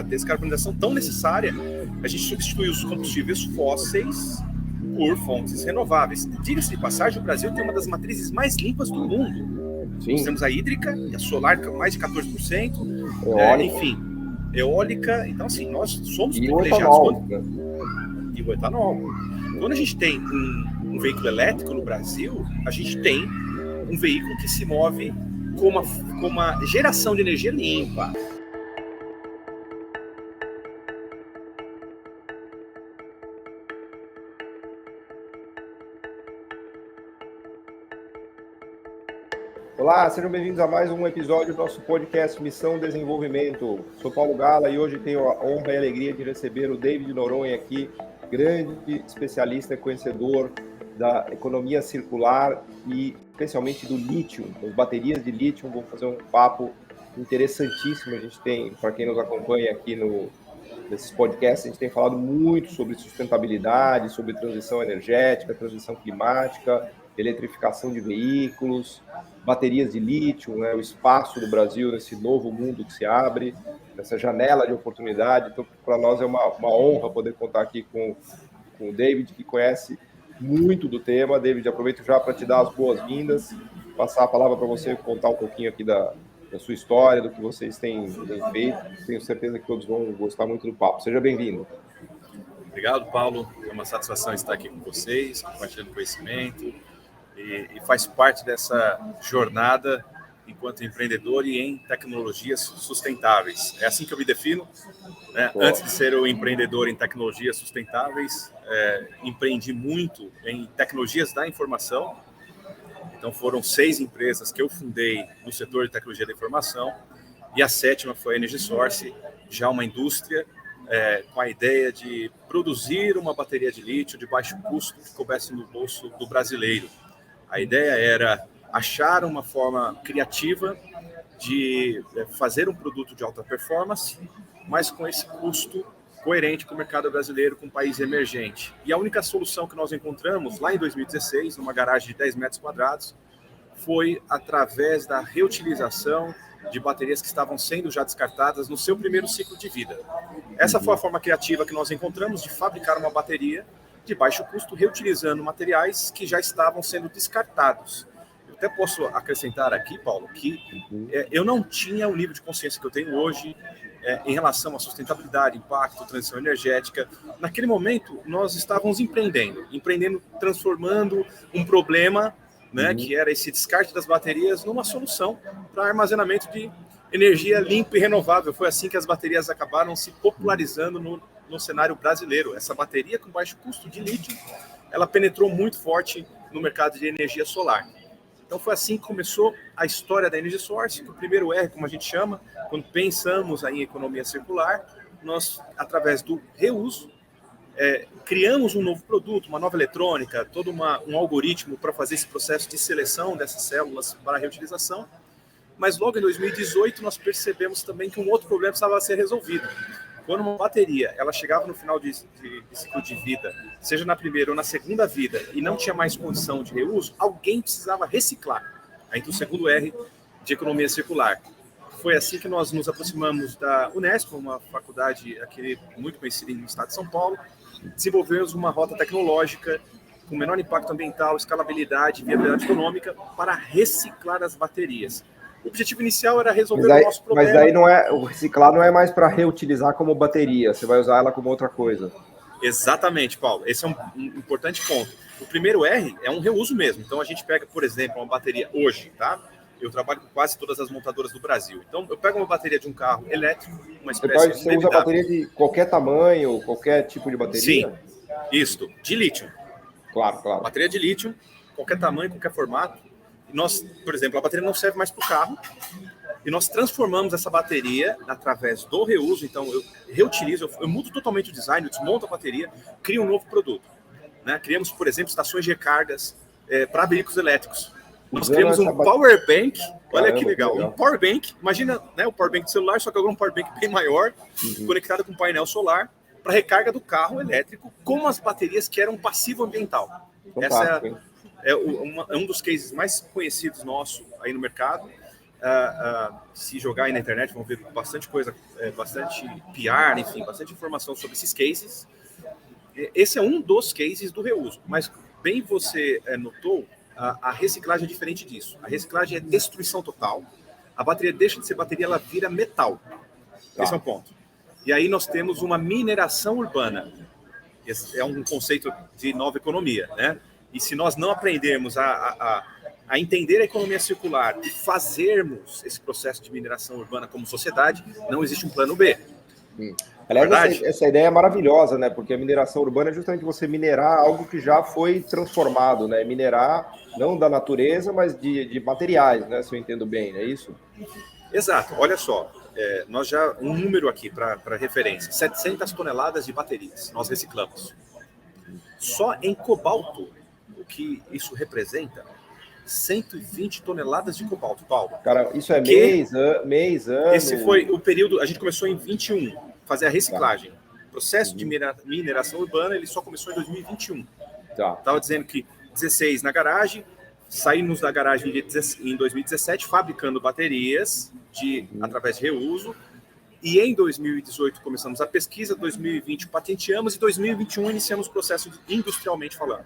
a descarbonização tão necessária, a gente substitui os combustíveis fósseis por fontes renováveis. Diga-se de passagem, o Brasil tem uma das matrizes mais limpas do mundo. Sim. Nós temos a hídrica e a solar, mais de 14%, enfim, eólica. Então, assim, nós somos privilegiados. E o etanol. Quando a gente tem um veículo elétrico no Brasil, a gente tem um veículo que se move com uma geração de energia limpa. Olá, sejam bem-vindos a mais um episódio do nosso podcast Missão Desenvolvimento. Sou Paulo Gala e hoje tenho a honra e a alegria de receber o David Noronha aqui, grande especialista e conhecedor da economia circular e especialmente do lítio, das baterias de lítio. Vamos fazer um papo interessantíssimo. A gente tem, para quem nos acompanha aqui nesses podcasts, a gente tem falado muito sobre sustentabilidade, sobre transição energética, transição climática, eletrificação de veículos, baterias de lítio, né, o espaço do Brasil nesse novo mundo que se abre, essa janela de oportunidade. Então, para nós é uma honra poder contar aqui com o David, que conhece muito do tema. David, aproveito já para te dar as boas-vindas, passar a palavra para você contar um pouquinho aqui da sua história, do que vocês têm feito. Tenho certeza que todos vão gostar muito do papo. Seja bem-vindo. Obrigado, Paulo. É uma satisfação estar aqui com vocês, compartilhando conhecimento. E faz parte dessa jornada enquanto empreendedor e em tecnologias sustentáveis. É assim que eu me defino, né? Antes de ser o empreendedor em tecnologias sustentáveis, empreendi muito em tecnologias da informação. Então foram 6 empresas que eu fundei no setor de tecnologia da informação, e a 7ª foi a EnergySource, já uma indústria com a ideia de produzir uma bateria de lítio de baixo custo que coubesse no bolso do brasileiro. A ideia era achar uma forma criativa de fazer um produto de alta performance, mas com esse custo coerente com o mercado brasileiro, com o país emergente. E a única solução que nós encontramos lá em 2016, numa garagem de 10 metros quadrados, foi através da reutilização de baterias que estavam sendo já descartadas no seu primeiro ciclo de vida. Essa foi a forma criativa que nós encontramos de fabricar uma bateria de baixo custo, reutilizando materiais que já estavam sendo descartados. Eu até posso acrescentar aqui, Paulo, que eu não tinha o nível de consciência que eu tenho hoje em relação à sustentabilidade, impacto, transição energética. Naquele momento, nós estávamos empreendendo, transformando um problema, né, que era esse descarte das baterias, numa solução para armazenamento de energia limpa e renovável. Foi assim que as baterias acabaram se popularizando no cenário brasileiro. Essa bateria com baixo custo de lítio, ela penetrou muito forte no mercado de energia solar. Então foi assim que começou a história da EnergySource, que o primeiro R, como a gente chama, quando pensamos em economia circular, nós, através do reuso, criamos um novo produto, uma nova eletrônica, todo um algoritmo para fazer esse processo de seleção dessas células para a reutilização. Mas logo em 2018 nós percebemos também que um outro problema precisava ser resolvido. Quando uma bateria ela chegava no final de ciclo de vida, seja na primeira ou na segunda vida, e não tinha mais condição de reuso, alguém precisava reciclar. Aí então o segundo R de economia circular. Foi assim que nós nos aproximamos da Unesp, uma faculdade aqui muito conhecida no estado de São Paulo. Desenvolvemos uma rota tecnológica com menor impacto ambiental, escalabilidade e viabilidade econômica para reciclar as baterias. O objetivo inicial era resolver o nosso problema. Mas daí o reciclar não é mais para reutilizar como bateria, você vai usar ela como outra coisa. Exatamente, Paulo. Esse é um importante ponto. O primeiro R é um reuso mesmo. Então a gente pega, por exemplo, uma bateria hoje, tá? Eu trabalho com quase todas as montadoras do Brasil. Então eu pego uma bateria de um carro elétrico, uma espécie de Você usa bateria de qualquer tamanho, qualquer tipo de bateria? Sim, isso, de lítio. Claro. Bateria de lítio, qualquer tamanho, qualquer formato. Nós, por exemplo, a bateria não serve mais para o carro e nós transformamos essa bateria através do reuso. Então, eu reutilizo, eu mudo totalmente o design, eu desmonto a bateria, crio um novo produto. Né? Criamos, por exemplo, estações de recargas para veículos elétricos. Nós criamos um power bank, olha que legal, um power bank, imagina, né, o power bank do celular, só que agora um power bank bem maior, conectado com um painel solar, para recarga do carro elétrico com as baterias que eram passivo ambiental. Essa é um dos cases mais conhecidos nosso aí no mercado. se jogar aí na internet, vão ver bastante coisa, bastante PR, enfim, bastante informação sobre esses cases. Esse é um dos cases do reuso, mas bem você notou, a reciclagem é diferente disso. A reciclagem é destruição total, a bateria deixa de ser bateria, ela vira metal. Tá. Esse é um ponto. E aí nós temos uma mineração urbana. Esse é um conceito de nova economia, né? E se nós não aprendermos a entender a economia circular e fazermos esse processo de mineração urbana como sociedade, não existe um plano B. Aliás, essa ideia é maravilhosa, né? Porque a mineração urbana é justamente você minerar algo que já foi transformado, né? Minerar não da natureza, mas de materiais, né? Se eu entendo bem, é isso? Exato. Olha só, nós já um número aqui para referência: 700 toneladas de baterias nós reciclamos. Só em cobalto, o que isso representa? 120 toneladas de cobalto, Paulo. Cara, isso é mês, ano... Esse foi o período, a gente começou em 21, fazer a reciclagem. O processo de mineração urbana, ele só começou em 2021. Estava dizendo que 16 na garagem, saímos da garagem em 2017, fabricando baterias através de reuso, e em 2018 começamos a pesquisa, 2020 patenteamos, e 2021 iniciamos o processo industrialmente falando.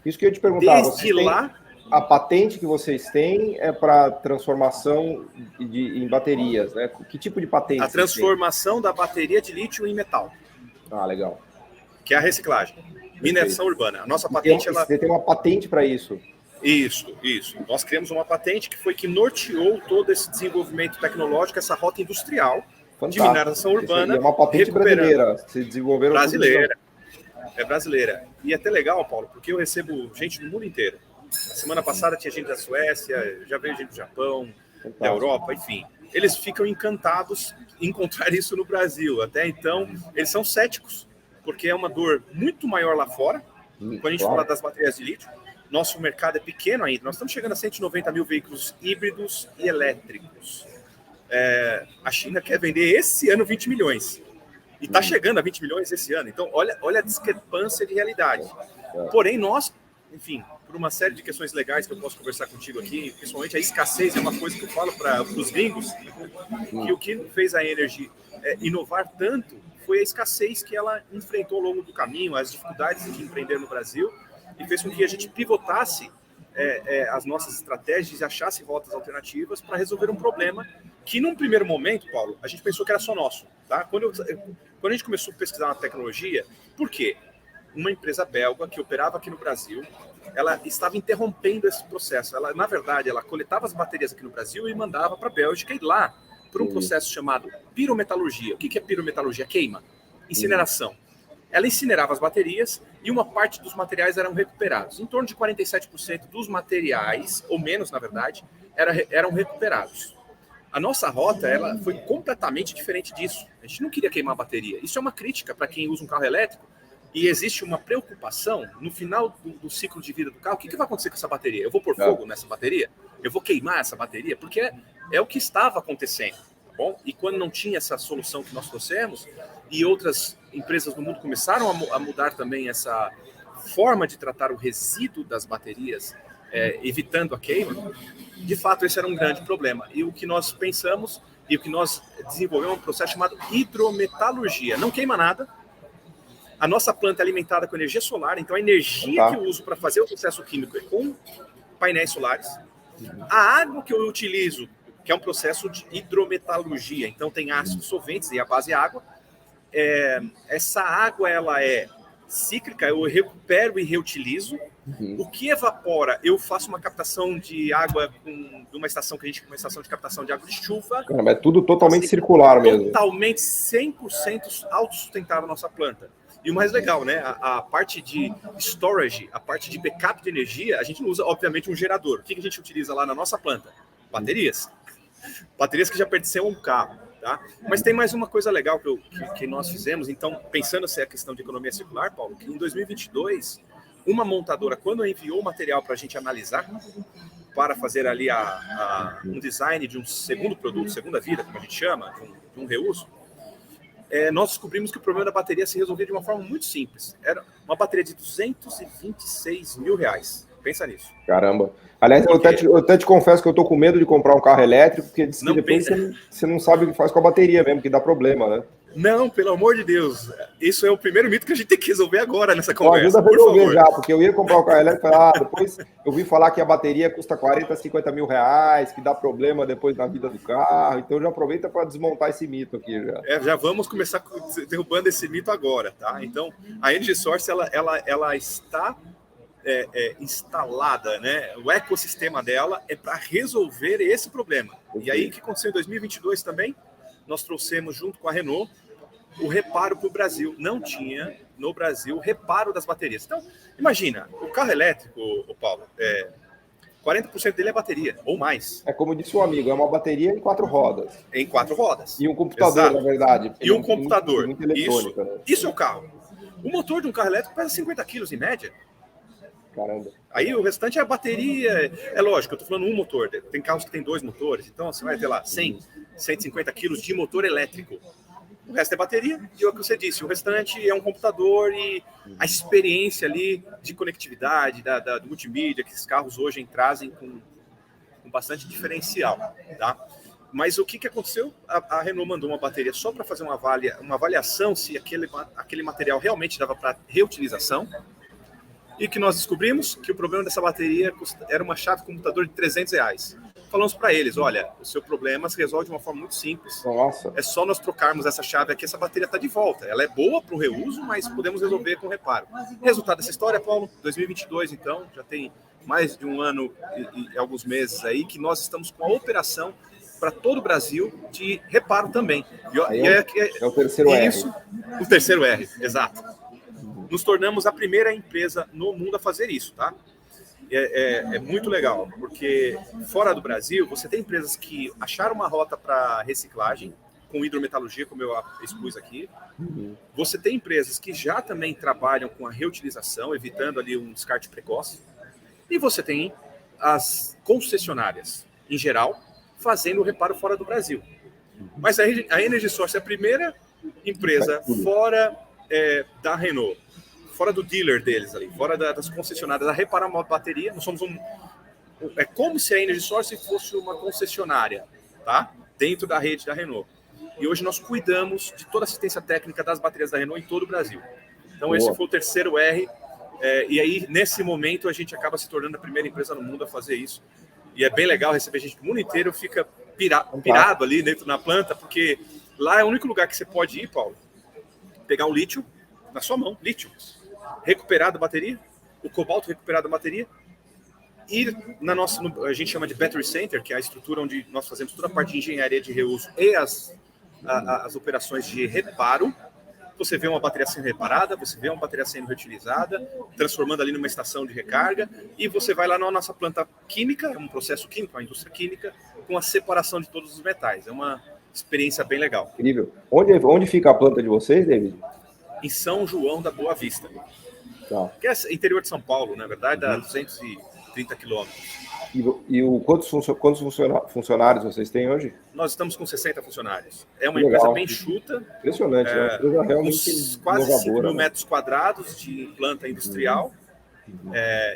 Isso que eu ia te perguntar. Desde lá... A patente que vocês têm é para transformação em baterias, né? Que tipo de patente? A transformação da bateria de lítio em metal. Ah, legal. Que é a reciclagem. Mineração urbana. A nossa patente... Você tem uma patente para isso? Isso. Nós criamos uma patente que foi que norteou todo esse desenvolvimento tecnológico, essa rota industrial. Fantástico. De mineração urbana. É uma patente brasileira. Se desenvolveram... Brasileira. É brasileira. E é até legal, Paulo, porque eu recebo gente do mundo inteiro. Na semana passada tinha gente da Suécia, já veio gente do Japão, da Europa, enfim. Eles ficam encantados em encontrar isso no Brasil. Até então, eles são céticos, porque é uma dor muito maior lá fora. Quando a gente fala das baterias de lítio, nosso mercado é pequeno ainda. Nós estamos chegando a 190 mil veículos híbridos e elétricos. A China quer vender esse ano 20 milhões. E está chegando a 20 milhões esse ano. Então, olha a discrepância de realidade. Porém, nós, enfim... por uma série de questões legais que eu posso conversar contigo aqui, principalmente a escassez é uma coisa que eu falo para os gringos, que o que fez a Energy inovar tanto foi a escassez que ela enfrentou ao longo do caminho, as dificuldades de empreender no Brasil, e fez com que a gente pivotasse as nossas estratégias e achasse rotas alternativas para resolver um problema que, num primeiro momento, Paulo, a gente pensou que era só nosso. Tá? Quando a gente começou a pesquisar na tecnologia, por quê? Uma empresa belga que operava aqui no Brasil, ela estava interrompendo esse processo. Ela, na verdade, ela coletava as baterias aqui no Brasil e mandava para a Bélgica, e lá, por um processo chamado pirometalurgia. O que é pirometalurgia? Queima, incineração. Ela incinerava as baterias e uma parte dos materiais eram recuperados. Em torno de 47% dos materiais, ou menos, na verdade, eram recuperados. A nossa rota, ela foi completamente diferente disso. A gente não queria queimar a bateria. Isso é uma crítica para quem usa um carro elétrico. E existe uma preocupação no final do ciclo de vida do carro. O que vai acontecer com essa bateria? Eu vou pôr fogo nessa bateria? Eu vou queimar essa bateria? Porque é o que estava acontecendo. Tá bom? E quando não tinha essa solução que nós trouxemos, e outras empresas no mundo começaram a mudar também essa forma de tratar o resíduo das baterias, evitando a queima, de fato esse era um grande problema. E o que nós pensamos e o que nós desenvolvemos é um processo chamado hidrometalurgia. Não queima nada. A nossa planta é alimentada com energia solar, então a energia que eu uso para fazer o processo químico é com painéis solares. A água que eu utilizo, que é um processo de hidrometalurgia, então tem ácidos solventes e a base é água. Essa água ela é cíclica, eu recupero e reutilizo. O que evapora, eu faço uma captação de água de uma estação que a gente chama de estação de captação de água de chuva. Caramba, é tudo totalmente circular mesmo. Totalmente 100% autossustentável a nossa planta. E o mais legal, né? A parte de storage, a parte de backup de energia, a gente não usa, obviamente, um gerador. O que a gente utiliza lá na nossa planta? Baterias. Baterias que já pertenciam a um carro. Tá? Mas tem mais uma coisa legal que nós fizemos. Então, pensando essa questão de economia circular, Paulo, que em 2022, uma montadora, quando enviou o material para a gente analisar, para fazer ali um design de um segundo produto, segunda vida, como a gente chama, de um reuso, nós descobrimos que o problema da bateria se resolvia de uma forma muito simples. Era uma bateria de R$226 mil. Pensa nisso. Caramba. Aliás, eu até te confesso que eu tô com medo de comprar um carro elétrico, porque diz que depois você não sabe o que faz com a bateria mesmo, que dá problema, né? Não, pelo amor de Deus. Isso é o primeiro mito que a gente tem que resolver agora nessa conversa. Ajuda a resolver já, porque eu ia comprar um carro elétrico e falar, depois eu vi falar que a bateria custa 40, 50 mil reais, que dá problema depois na vida do carro. Então já aproveita para desmontar esse mito aqui já. Já vamos começar derrubando esse mito agora, tá? Então, a Energy Source, ela está instalada, né? O ecossistema dela é para resolver esse problema. E aí, o que aconteceu em 2022 também? Nós trouxemos, junto com a Renault, o reparo para o Brasil. Não tinha, no Brasil, reparo das baterias. Então, imagina, o carro elétrico, Paulo, 40% dele é bateria, ou mais. É como disse o amigo, é uma bateria em 4 rodas. Em 4 rodas. E um computador, exato, na verdade. E um computador. Muito eletrônica, né? Isso é o carro. O motor de um carro elétrico pesa 50 quilos em média. Caramba. Aí o restante é a bateria. É lógico, eu tô falando um motor. Tem carros que tem 2 motores. Então você vai ter lá 100, 150 quilos de motor elétrico. O resto é bateria. E é o que você disse, o restante é um computador e a experiência ali de conectividade, do multimídia, que esses carros hoje trazem com bastante diferencial. Tá? Mas o que aconteceu? A Renault mandou uma bateria só para fazer uma avaliação se aquele material realmente dava para reutilização. E que nós descobrimos que o problema dessa bateria era uma chave de computador de R$300. Falamos para eles, olha, o seu problema se resolve de uma forma muito simples. Nossa. É só nós trocarmos essa chave aqui, essa bateria está de volta. Ela é boa para o reuso, mas podemos resolver com reparo. Resultado dessa história, Paulo, 2022, então, já tem mais de um ano e alguns meses aí que nós estamos com a operação para todo o Brasil de reparo também. É o terceiro R. Isso, o terceiro R, exato. Nos tornamos a primeira empresa no mundo a fazer isso, tá? É muito legal, porque fora do Brasil, você tem empresas que acharam uma rota para reciclagem, com hidrometalurgia, como eu expus aqui. Você tem empresas que já também trabalham com a reutilização, evitando ali um descarte precoce. E você tem as concessionárias, em geral, fazendo o reparo fora do Brasil. Mas a Energy Source é a primeira empresa fora da Renault, fora do dealer deles ali, fora das concessionárias, a reparar uma bateria. Nós somos é como se a Energy Source fosse uma concessionária, tá? Dentro da rede da Renault. E hoje nós cuidamos de toda a assistência técnica das baterias da Renault em todo o Brasil. Então esse foi o terceiro R. E aí, nesse momento, a gente acaba se tornando a primeira empresa no mundo a fazer isso. E é bem legal receber gente do mundo inteiro, fica pirado ali dentro na planta, porque lá é o único lugar que você pode ir, Paulo, pegar o lítio na sua mão, lítio, recuperar da bateria, o cobalto recuperado da bateria, ir a gente chama de Battery Center, que é a estrutura onde nós fazemos toda a parte de engenharia de reuso e as operações de reparo. Você vê uma bateria sendo reparada, você vê uma bateria sendo reutilizada, transformando ali numa estação de recarga, e você vai lá na nossa planta química, é um processo químico, uma indústria química, com a separação de todos os metais. É uma experiência bem legal. Incrível. Onde fica a planta de vocês, David? Em São João da Boa Vista. Tá. Que é interior de São Paulo, na verdade, dá 230 quilômetros. Quantos funcionários vocês têm hoje? Nós estamos com 60 funcionários. É uma empresa bem enxuta. Impressionante, é uma empresa realmente quase 5 mil metros quadrados de planta industrial.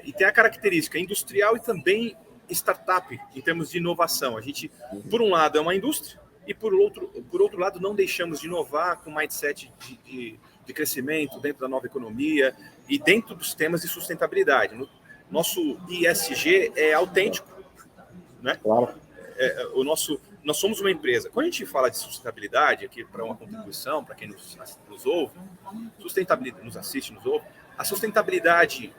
E tem a característica industrial e também startup, em termos de inovação. A gente, por um lado, é uma indústria, e por outro lado, não deixamos de inovar com mindset de crescimento dentro da nova economia e dentro dos temas de sustentabilidade. Nosso ISG é autêntico, né? Claro. Nós somos uma empresa. Quando a gente fala de sustentabilidade, aqui para uma contribuição, para quem nos ouve, sustentabilidade, nos assiste, nos ouve, a sustentabilidade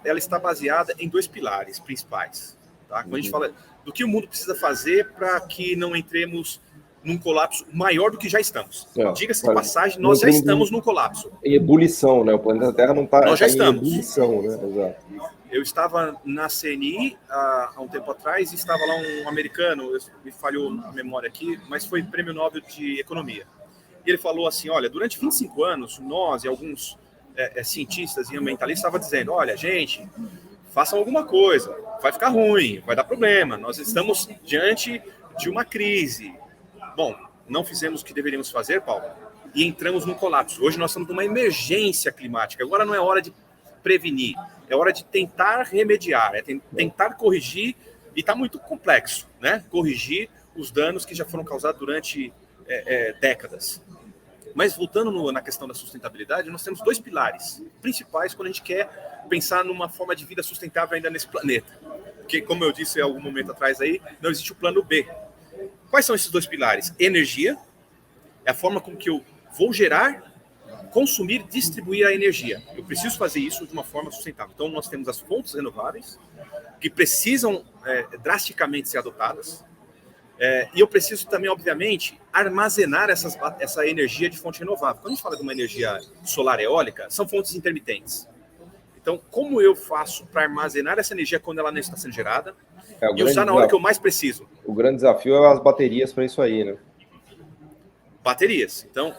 ela está baseada em 2 pilares principais. Tá? Quando a gente fala do que o mundo precisa fazer para que não entremos num colapso maior do que já estamos. Diga-se de passagem, nós já estamos num colapso. Em ebulição, né? O planeta Terra não está em ebulição, né? Exato. Eu estava na CNI há um tempo atrás e estava lá um americano, me falhou a memória aqui, mas foi prêmio Nobel de Economia. E ele falou assim, olha, durante 25 anos, nós e alguns cientistas e ambientalistas estavam dizendo, olha, gente, façam alguma coisa, vai ficar ruim, vai dar problema, nós estamos diante de uma crise. Bom, não fizemos o que deveríamos fazer, Paulo, e entramos num colapso. Hoje nós estamos numa emergência climática. Agora não é hora de prevenir, é hora de tentar remediar, tentar corrigir, e está muito complexo, né? Corrigir os danos que já foram causados durante décadas. Mas voltando na questão da sustentabilidade, nós temos 2 pilares principais quando a gente quer pensar numa forma de vida sustentável ainda nesse planeta. Porque, como eu disse há algum momento atrás aí, não existe o plano B. Quais são esses 2 pilares? Energia, é a forma com que eu vou gerar, consumir, distribuir a energia. Eu preciso fazer isso de uma forma sustentável. Então, nós temos as fontes renováveis, que precisam drasticamente ser adotadas. E eu preciso também, obviamente, armazenar essa energia de fonte renovável. Quando a gente fala de uma energia solar eólica, são fontes intermitentes. Então, como eu faço para armazenar essa energia quando ela não está sendo gerada e usar na hora que eu mais preciso? O grande desafio é as baterias para isso aí, né? Baterias. Então,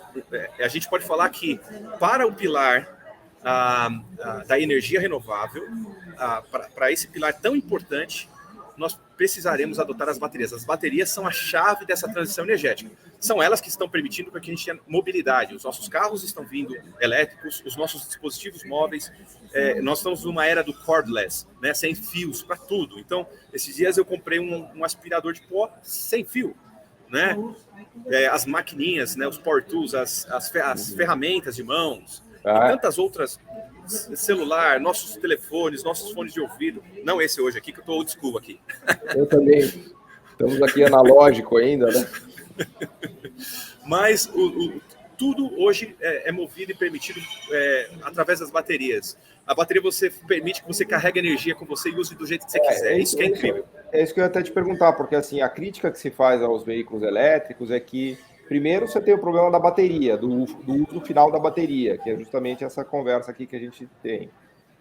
a gente pode falar que para o pilar da energia renovável, para esse pilar tão importante, nós precisaremos adotar as baterias. As baterias são a chave dessa transição energética. São elas que estão permitindo que a gente tenha mobilidade. Os nossos carros estão vindo elétricos, os nossos dispositivos móveis. Nós estamos numa era do cordless, né, sem fios para tudo. Então, esses dias eu comprei um aspirador de pó sem fio, né? As maquininhas, né, os power tools, as ferramentas de mãos, e tantas outras, celular, nossos telefones, nossos fones de ouvido. Não esse hoje aqui, que eu estou old school aqui. Eu também. Estamos aqui analógico ainda, né? Mas tudo hoje é movido e permitido através das baterias. A bateria permite que você carregue energia com você e use do jeito que você quiser. Isso que é incrível. É isso que eu ia até te perguntar, porque assim, a crítica que se faz aos veículos elétricos é que, primeiro, você tem o problema da bateria, do uso final da bateria, que é justamente essa conversa aqui que a gente tem.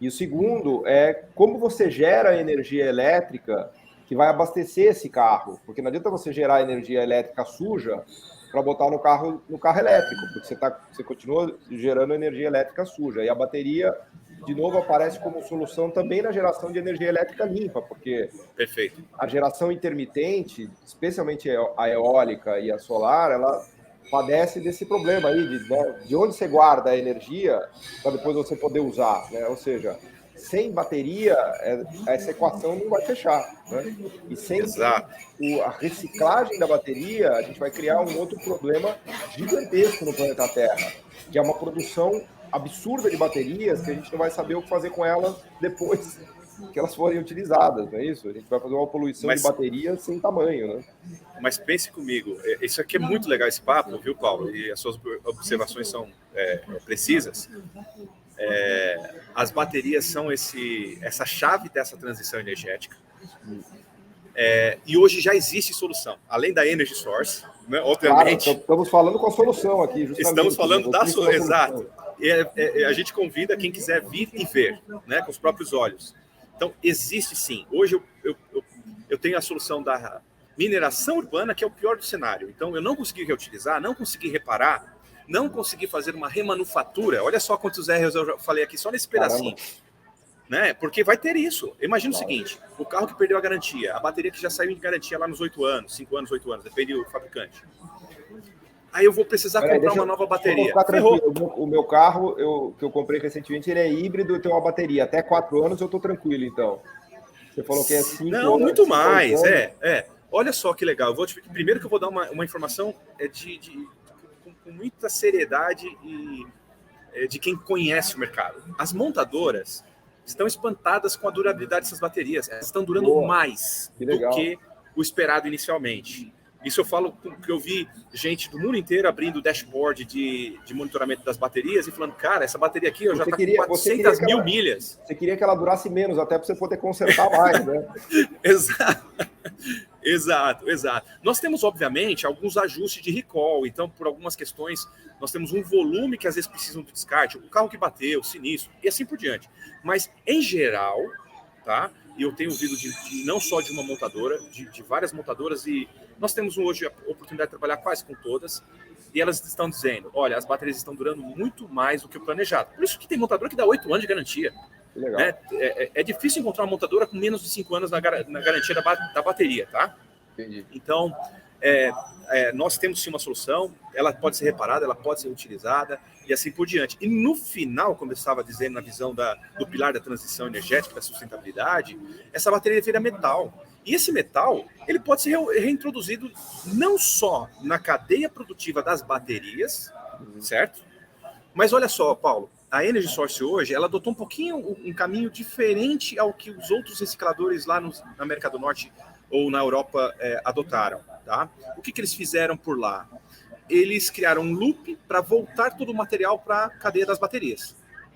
E o segundo é como você gera energia elétrica que vai abastecer esse carro, porque não adianta você gerar energia elétrica suja para botar no carro elétrico, porque você continua gerando energia elétrica suja. E a bateria, de novo, aparece como solução também na geração de energia elétrica limpa, porque Perfeito. A geração intermitente, especialmente a eólica e a solar, ela padece desse problema aí, de onde você guarda a energia para depois você poder usar, né? Ou seja, sem bateria, essa equação não vai fechar, né? E sem a reciclagem da bateria, a gente vai criar um outro problema gigantesco no planeta Terra, que é uma produção absurda de baterias que a gente não vai saber o que fazer com elas depois que elas forem utilizadas, não é isso? A gente vai fazer uma poluição de baterias sem tamanho, né? Mas pense comigo, isso aqui é muito legal, esse papo, viu, Paulo? E as suas observações são precisas. As baterias são essa chave dessa transição energética. E hoje já existe solução, além da Energy Source, né, obviamente. Claro, estamos falando com a solução aqui, justamente. Estamos falando da solução, exato. A gente convida quem quiser vir e ver, né, com os próprios olhos. Então, existe sim. Hoje eu tenho a solução da mineração urbana, que é o pior do cenário. Então, eu não consegui reutilizar, não consegui reparar, não consegui fazer uma remanufatura. Olha só quantos erros eu já falei aqui, só nesse pedacinho. Né? Porque vai ter isso. Imagina o seguinte, o carro que perdeu a garantia, a bateria que já saiu de garantia lá nos 8 anos, 5 anos, 8 anos, depende do fabricante. Aí eu vou precisar comprar uma nova bateria. O meu carro, que eu comprei recentemente, ele é híbrido e tem uma bateria. Até 4 anos eu estou tranquilo, então. Você falou que é 5 anos. Não, muito mais. Olha só que legal. Primeiro que eu vou dar uma informação com muita seriedade e de quem conhece o mercado. As montadoras estão espantadas com a durabilidade dessas baterias. Elas estão durando mais do que o esperado inicialmente. Isso eu falo porque eu vi gente do mundo inteiro abrindo o dashboard de monitoramento das baterias e falando, cara, essa bateria aqui já está com 400 mil milhas. Você queria que ela durasse menos, até para você poder consertar mais, né? Exato. Nós temos, obviamente, alguns ajustes de recall. Então, por algumas questões, nós temos um volume que às vezes precisam de descarte, o carro que bateu, o sinistro, e assim por diante. Mas, em geral, tá? E eu tenho ouvido não só de uma montadora, de várias montadoras, e nós temos hoje a oportunidade de trabalhar quase com todas, e elas estão dizendo, olha, as baterias estão durando muito mais do que o planejado. Por isso que tem montadora que dá 8 anos de garantia. Legal. Né? É difícil encontrar uma montadora com menos de 5 anos na garantia da bateria, tá? Entendi. Então, nós temos sim uma solução, ela pode ser reparada, ela pode ser utilizada e assim por diante. E no final, como eu estava dizendo, na visão do pilar da transição energética, da sustentabilidade, essa bateria vira metal. E esse metal, ele pode ser reintroduzido não só na cadeia produtiva das baterias, certo? Mas olha só, Paulo, a Energy Source hoje, ela adotou um pouquinho um caminho diferente ao que os outros recicladores lá na América do Norte ou na Europa adotaram, tá? O que eles fizeram por lá? Eles criaram um loop para voltar todo o material para a cadeia das baterias.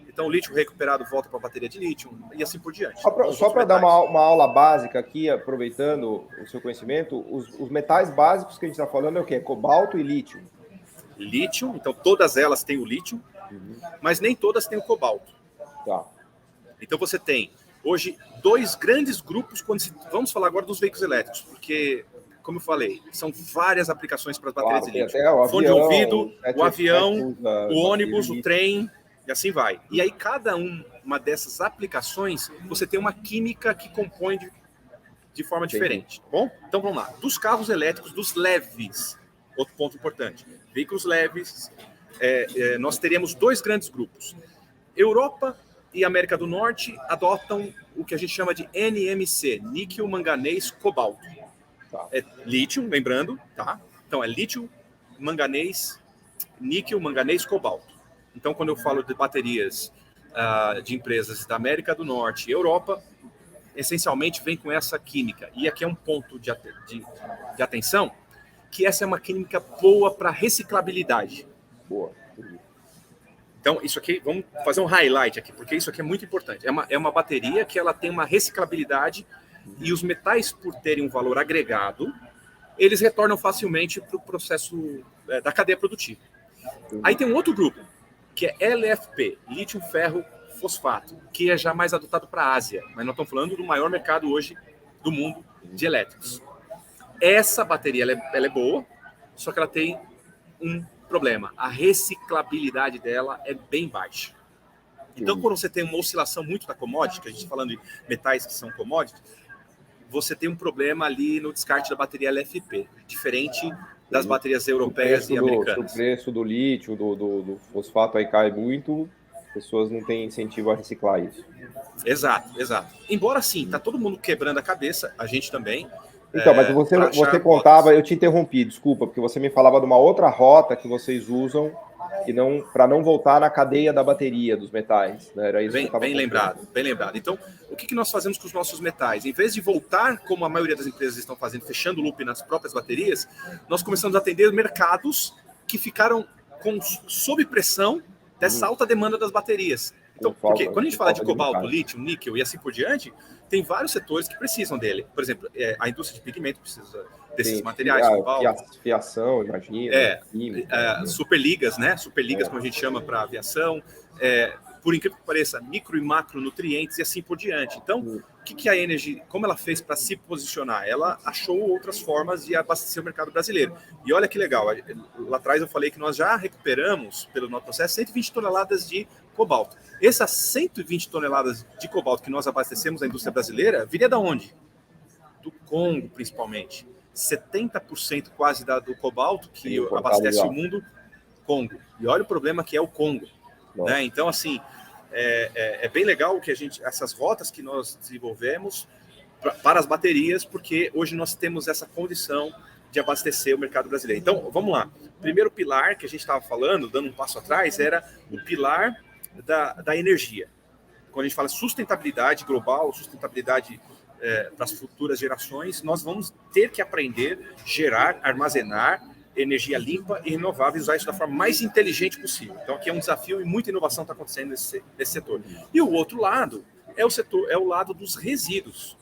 Então, o lítio recuperado volta para a bateria de lítio e assim por diante. Só para dar uma aula básica aqui, aproveitando o seu conhecimento, os metais básicos que a gente está falando é o quê? Cobalto e lítio. Lítio, então todas elas têm o lítio, mas nem todas têm o cobalto. Tá. Então você tem, hoje, 2 grandes grupos, vamos falar agora dos veículos elétricos, porque, como eu falei, são várias aplicações para as baterias de lítio. Fone de ouvido, o avião, o ônibus, o trem, e assim vai. E aí, cada uma dessas aplicações, você tem uma química que compõe de forma diferente, tá bom? Então, vamos lá. Dos carros elétricos, dos leves, outro ponto importante. Veículos leves, nós teríamos 2 grandes grupos. Europa e América do Norte adotam o que a gente chama de NMC, níquel, manganês, cobalto. Tá. É lítio, lembrando, tá? Então, é lítio, manganês, níquel, manganês, cobalto. Então, quando eu falo de baterias de empresas da América do Norte e Europa, essencialmente vem com essa química. E aqui é um ponto de atenção, que essa é uma química boa para reciclabilidade. Boa. Então, isso aqui, vamos fazer um highlight aqui, porque isso aqui é muito importante. É uma bateria que ela tem uma reciclabilidade e os metais, por terem um valor agregado, eles retornam facilmente para o processo da cadeia produtiva. Aí tem um outro grupo, que é LFP, lítio ferro fosfato, que é já mais adotado para a Ásia, mas nós estamos falando do maior mercado hoje do mundo de elétricos. Essa bateria ela é boa, só que ela tem um problema. A reciclabilidade dela é bem baixa. Então, quando você tem uma oscilação muito da commodity, que a gente está falando de metais que são commodity, você tem um problema ali no descarte da bateria LFP, diferente das baterias europeias e americanas. O preço do lítio, do fosfato aí cai muito, as pessoas não têm incentivo a reciclar isso. Exato. Embora sim, está todo mundo quebrando a cabeça, a gente também. Então, mas você contava, eu te interrompi, desculpa, porque você me falava de uma outra rota que vocês usam para não voltar na cadeia da bateria dos metais. Né? Era isso bem lembrado. Então, o que nós fazemos com os nossos metais? Em vez de voltar, como a maioria das empresas estão fazendo, fechando o loop nas próprias baterias, nós começamos a atender mercados que ficaram sob pressão dessa alta demanda das baterias. Então, porque quando a gente fala de cobalto, lítio, níquel e assim por diante, tem vários setores que precisam dele. Por exemplo, a indústria de pigmento precisa desses materiais. Fiação, imagina. Superligas, né? Superligas, como a gente chama para aviação. Por incrível que pareça, micro e macronutrientes e assim por diante. Então, o que a Energy, como ela fez para se posicionar? Ela achou outras formas de abastecer o mercado brasileiro. E olha que legal, lá atrás eu falei que nós já recuperamos, pelo nosso processo, 120 toneladas de cobalto. Essas 120 toneladas de cobalto que nós abastecemos na indústria brasileira, viria da onde? Do Congo, principalmente. 70% quase do cobalto que abastece o mundo, Congo. E olha o problema que é o Congo. Né? Então, assim, é bem legal que essas rotas que nós desenvolvemos para as baterias, porque hoje nós temos essa condição de abastecer o mercado brasileiro. Então, vamos lá. O primeiro pilar que a gente estava falando, dando um passo atrás, era o pilar da energia. Quando a gente fala sustentabilidade global, sustentabilidade para as futuras gerações, nós vamos ter que aprender a gerar, armazenar energia limpa e renovável e usar isso da forma mais inteligente possível. Então, aqui é um desafio e muita inovação está acontecendo nesse setor. E o outro lado é o lado dos resíduos,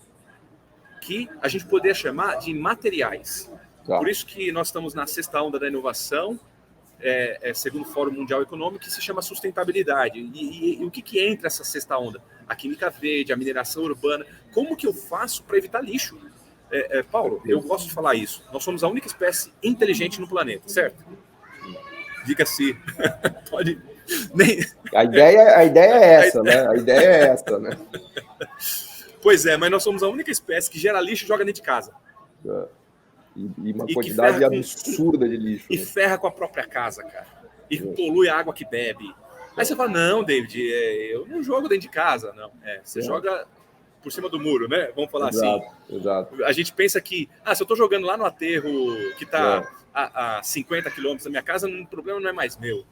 que a gente poderia chamar de materiais. Tá. Por isso que nós estamos na 6ª onda da inovação, segundo o Fórum Mundial Econômico, que se chama sustentabilidade. E o que entra essa 6ª onda? A química verde, a mineração urbana. Como que eu faço para evitar lixo? Paulo, eu gosto de falar isso. Nós somos a única espécie inteligente no planeta, certo? Diga-se. Pode. A ideia é essa, né? A ideia é essa, né? Pois é, mas nós somos a única espécie que gera lixo e joga dentro de casa. E uma quantidade absurda de lixo. E ferra com a própria casa, cara. E polui a água que bebe. Aí você fala, não, David, eu não jogo dentro de casa, não. Você joga por cima do muro, né? Vamos falar assim. Exato. A gente pensa que, se eu tô jogando lá no aterro que tá a 50 quilômetros da minha casa, o problema não é mais meu.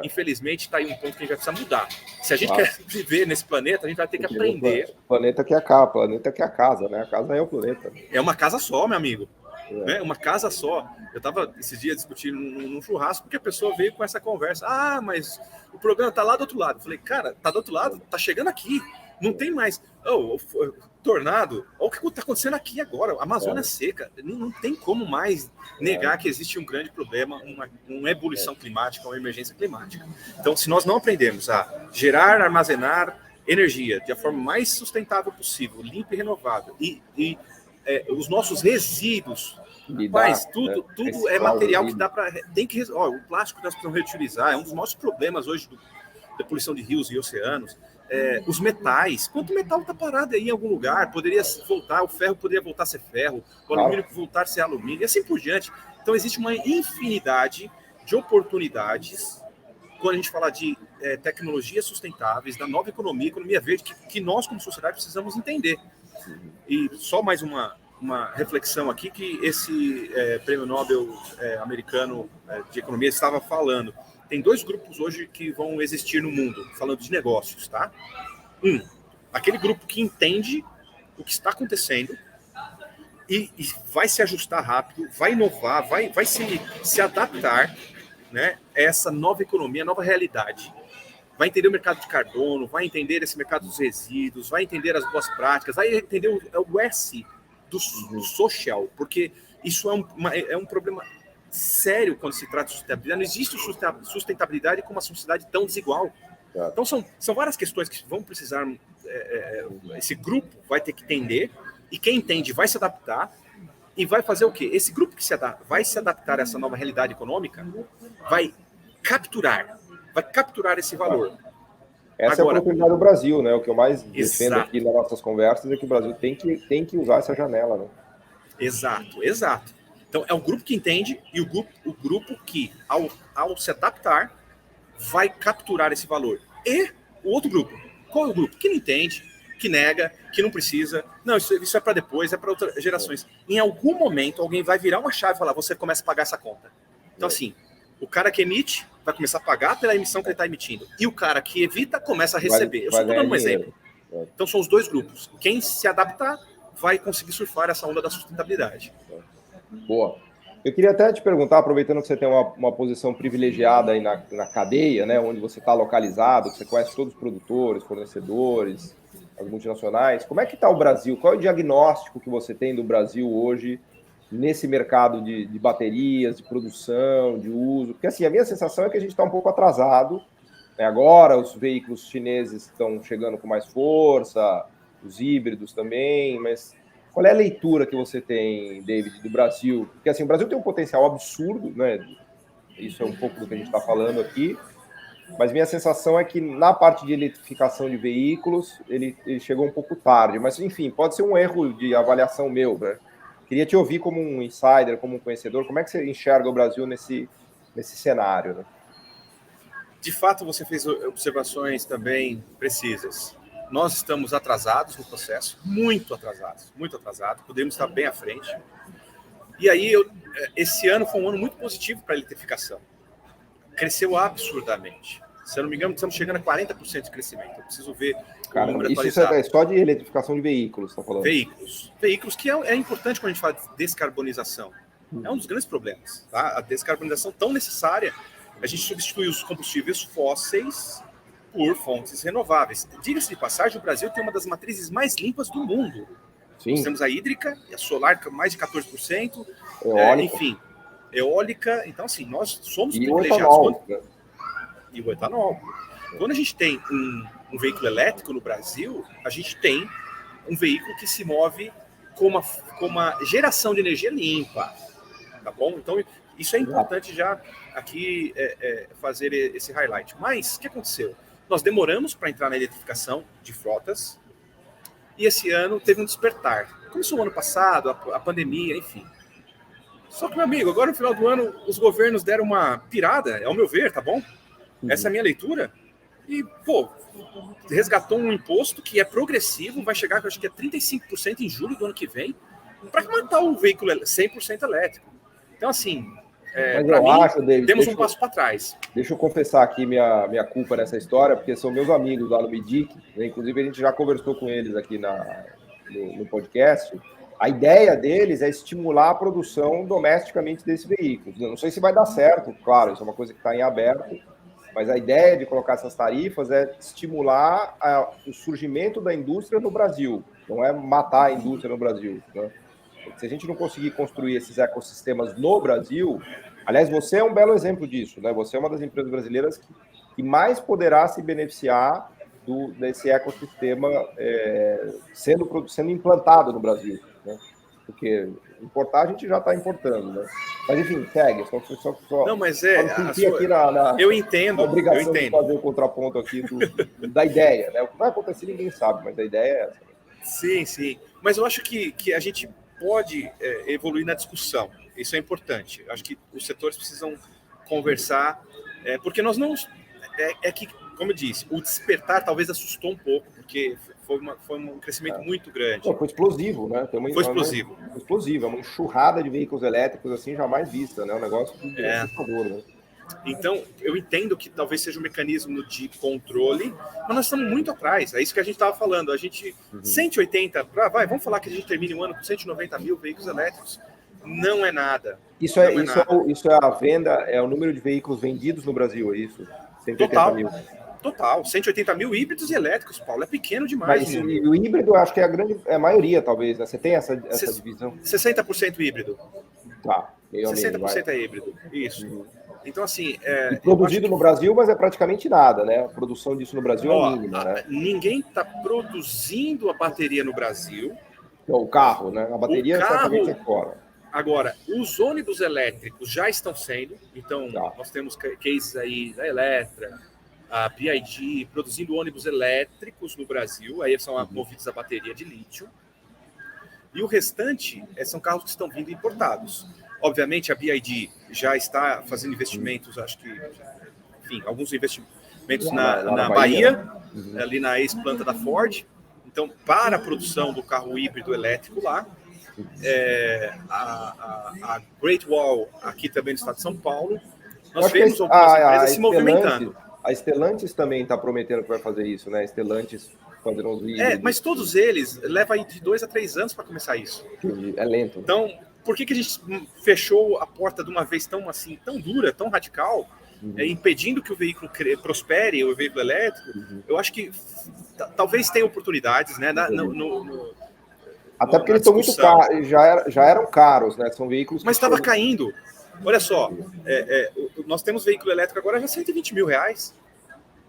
Infelizmente, está aí um ponto que a gente vai precisar mudar. Se a gente quer viver nesse planeta, a gente vai ter que aprender. O planeta que é a casa, né? A casa é o planeta. É uma casa só, meu amigo. Né? Uma casa só. Eu estava esses dias discutindo num churrasco, porque a pessoa veio com essa conversa. Mas o problema está lá do outro lado. Eu falei, cara, tá do outro lado, tá chegando aqui. Não tem mais. Tornado, olha o que está acontecendo aqui agora. A Amazônia é seca. Não tem como mais negar que existe um grande problema, uma ebulição climática, uma emergência climática. Então, se nós não aprendemos a gerar, armazenar energia de a forma mais sustentável possível, limpa e renovável, e os nossos resíduos, mas tudo é material que tem que o plástico nós precisamos reutilizar. É um dos nossos problemas hoje da poluição de rios e oceanos. Os metais, quanto metal está parado aí em algum lugar, poderia voltar, o ferro poderia voltar a ser ferro, o alumínio voltar a ser alumínio, e assim por diante. Então existe uma infinidade de oportunidades quando a gente fala de tecnologias sustentáveis, da nova economia verde, que nós como sociedade precisamos entender. E só mais uma reflexão aqui que esse prêmio Nobel americano de economia estava falando. Tem 2 grupos hoje que vão existir no mundo, falando de negócios, tá? Aquele grupo que entende o que está acontecendo e vai se ajustar rápido, vai inovar, vai se adaptar, né, a essa nova economia, nova realidade. Vai entender o mercado de carbono, vai entender esse mercado dos resíduos, vai entender as boas práticas, vai entender o S do social, porque isso é um problema sério quando se trata de sustentabilidade. Não existe sustentabilidade com uma sociedade tão desigual. Então são várias questões que vão precisar, esse grupo vai ter que entender, e quem entende vai se adaptar e vai fazer o quê? Esse grupo que vai se adaptar a essa nova realidade econômica vai capturar esse valor. Essa é a oportunidade do Brasil, né? O que eu mais defendo aqui nas nossas conversas é que o Brasil tem que usar essa janela, né? Exato. Então, é o grupo que entende e o grupo que, ao se adaptar, vai capturar esse valor. E o outro grupo. Qual é o grupo? Que não entende, que nega, que não precisa. Não, isso é para depois, é para outras gerações. Em algum momento, alguém vai virar uma chave e falar, você começa a pagar essa conta. Então, assim, o cara que emite vai começar a pagar pela emissão que ele está emitindo. E o cara que evita começa a receber. Eu só estou dando um exemplo. Então, são os 2 grupos. Quem se adaptar vai conseguir surfar essa onda da sustentabilidade. Boa. Eu queria até te perguntar, aproveitando que você tem uma posição privilegiada aí na cadeia, né, onde você está localizado, que você conhece todos os produtores, fornecedores, as multinacionais, como é que está o Brasil? Qual é o diagnóstico que você tem do Brasil hoje nesse mercado de baterias, de produção, de uso? Porque assim, a minha sensação é que a gente está um pouco atrasado, né? Agora os veículos chineses estão chegando com mais força, os híbridos também, mas qual é a leitura que você tem, David, do Brasil? Porque assim, o Brasil tem um potencial absurdo, né? Isso é um pouco do que a gente está falando aqui, mas minha sensação é que na parte de eletrificação de veículos, ele chegou um pouco tarde, mas enfim, pode ser um erro de avaliação meu, né? Queria te ouvir como um insider, como um conhecedor, como é que você enxerga o Brasil nesse cenário, né? De fato, você fez observações também precisas. Nós estamos atrasados no processo, muito atrasados, podemos estar bem à frente. E aí, esse ano foi um ano muito positivo para a eletrificação. Cresceu absurdamente. Se eu não me engano, estamos chegando a 40% de crescimento. Eu preciso ver o número atualizado. Isso é só de eletrificação de veículos, está falando? Veículos que é importante quando a gente fala de descarbonização. É um dos grandes problemas. Tá? A descarbonização tão necessária, a gente substitui os combustíveis fósseis por fontes renováveis. Diga-se de passagem, o Brasil tem uma das matrizes mais limpas do mundo. Sim. Nós temos a hídrica e a solar, mais de 14%. Enfim, eólica. Então, assim, nós somos privilegiados. E o etanol. Quando a gente tem um veículo elétrico no Brasil, a gente tem um veículo que se move com uma geração de energia limpa. Tá bom? Então, isso é importante já aqui fazer esse highlight. Mas, o que aconteceu? Nós demoramos para entrar na eletrificação de frotas e esse ano teve um despertar. Começou o ano passado, a pandemia, enfim. Só que, meu amigo, agora no final do ano os governos deram uma pirada, ao meu ver, tá bom? Essa é a minha leitura. E, pô, resgatou um imposto que é progressivo, vai chegar, acho que é 35% em julho do ano que vem, para matar o veículo 100% elétrico. Então, assim, para mim, acho, David, demos um passo para trás. Deixa eu confessar aqui minha culpa nessa história, porque são meus amigos lá no Midic, né? Inclusive a gente já conversou com eles aqui no podcast. A ideia deles é estimular a produção domesticamente desses veículos. Eu não sei se vai dar certo, claro, isso é uma coisa que está em aberto, mas a ideia de colocar essas tarifas é estimular o surgimento da indústria no Brasil, não é matar a indústria no Brasil, né? Se a gente não conseguir construir esses ecossistemas no Brasil, aliás, você é um belo exemplo disso, né? Você é uma das empresas brasileiras que mais poderá se beneficiar desse ecossistema sendo implantado no Brasil, né? Porque importar a gente já está importando, né? Mas enfim, segue. Não, mas eu entendo. A obrigação de fazer o contraponto aqui da ideia, né? O que vai acontecer ninguém sabe, mas a ideia é essa. Sim, sim. Mas eu acho que a gente pode evoluir na discussão. Isso é importante. Eu acho que os setores precisam conversar, porque nós não... que, como eu disse, o despertar talvez assustou um pouco, porque foi um crescimento muito grande. Foi explosivo, né? Foi explosivo. Explosivo, é uma enxurrada de veículos elétricos assim jamais vista, né? Um negócio assustador, né? Então, eu entendo que talvez seja um mecanismo de controle, mas nós estamos muito atrás. É isso que a gente estava falando. A gente, 180, vamos falar que a gente termine o ano com 190 mil veículos elétricos. Não é nada. Isso é a venda, é o número de veículos vendidos no Brasil, é isso? 180 mil. Total. 180 mil híbridos e elétricos, Paulo. É pequeno demais. Mas o híbrido, eu acho que é a maioria, talvez, né? Você tem essa divisão? 60% híbrido. Tá. 60% é híbrido. Isso. Então, assim... produzido no Brasil, mas é praticamente nada, né? A produção disso no Brasil é mínima, né? Ninguém está produzindo a bateria no Brasil. Não, o carro, né? A bateria certamente é fora. Agora, os ônibus elétricos já estão sendo. Então, nós temos cases aí da Eletra, a BYD, produzindo ônibus elétricos no Brasil. Aí são movidos a bateria de lítio. E o restante são carros que estão vindo importados. Obviamente, a BYD já está fazendo investimentos, acho que, enfim, alguns investimentos na Bahia, ali na ex-planta da Ford. Então, para a produção do carro híbrido elétrico lá, a Great Wall, aqui também no estado de São Paulo, nós vemos algumas empresas se movimentando. A Stellantis também está prometendo que vai fazer isso, né? A Stellantis fazendo os híbridos. Mas todos eles levam aí de 2 a 3 anos para começar isso. É lento. Então, por que a gente fechou a porta de uma vez tão dura, tão radical, impedindo que o veículo prospere, o veículo elétrico? Eu acho que talvez tenha oportunidades, né? Até porque eles estão muito caros, já eram caros, né? São veículos. Mas estava caindo. Olha só, nós temos veículo elétrico agora já R$120 mil.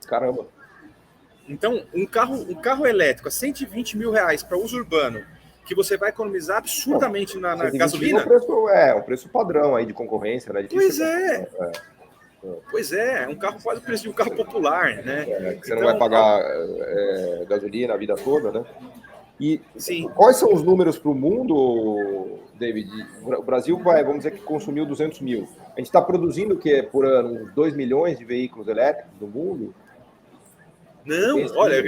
Caramba. Então, um carro elétrico a R$120 mil para uso urbano, que você vai economizar absurdamente na gasolina. É um preço padrão aí de concorrência, né? Pois é, um carro quase o preço de um carro popular, né? Você não vai pagar gasolina a vida toda, né? E sim. Quais são os números para o mundo, David? O Brasil vamos dizer que consumiu 200 mil. A gente está produzindo o quê por ano? Uns 2 milhões de veículos elétricos no mundo? Não, olha,